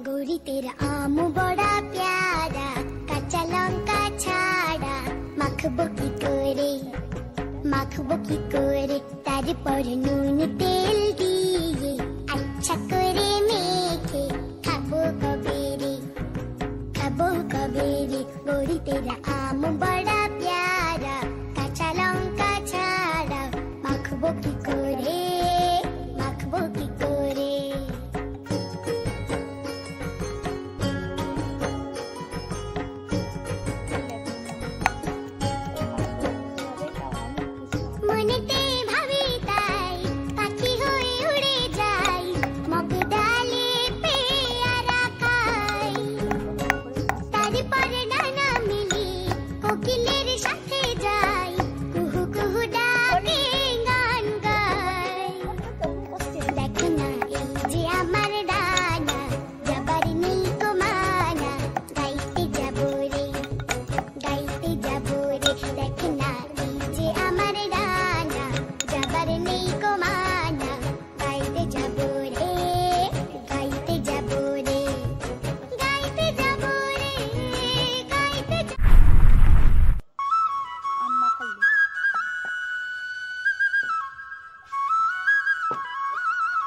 गोरी तेरा आम बड़ा प्यारा, कच्चा लंका छाड़ा, माखबो की कोरे, तारे पर नून तेल दिए, अच्छा करे मेखे, खाबो कबेरे, गोरी तेरा आम बड़ा प्यारा, कच्चा लंका छाड़ा, माखबो की कोरे। মনেতে ভাবি তাই পাখি হয়ে উড়ে যাই, মগ ডালে পেয়ারা খাই, তারপরে ডানা মেলে কোকিলের সাথে যাই, কুহু কুহু ডাকে গান গাই। দেখো না এই যে আমার ডানা, যাবার নেই তো মানা, গাইতে যাবো রে, দেখো না এই যে আমার ডানা, যাবার নেই তো মানা, গাইতে যাবো রে, গাইতে যাবো রে, গাইতে যাবো রে, গাইতে যাবো। আম্মা খাইবে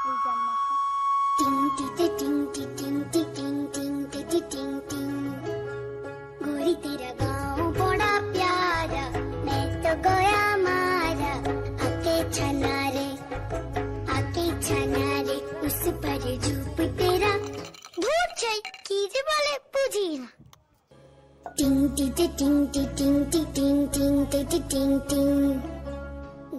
এই যে আম্মা খা টিং টিতে টিং টি টিং টি টিং টিং টি टिंग टिंग। गोरी तेरा गाँव बड़ा प्यारा, मैं तो गया मारा, आके छना रे, उस पर झूप तेरा भूत जाए कीजे बोले बुझी ना। टिंग टी टिंग टी टिंग टी टिंग टिंग टी टिंग टिंग।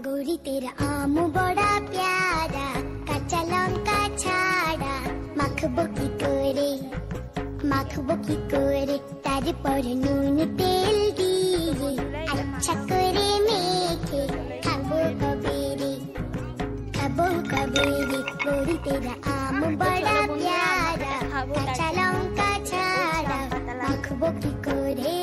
गोरी तेरा आम बड़ा प्यारा, कच्चा लंका छाड़ा, माखबो की कोरे, तारे पर नून तेल दिए, अच्छा करे मेखे, खाबो कबेरे, गोरी तेरा आम बड़ा प्यारा, कच्चा लंका छाड़ा, माखबो की कोरे।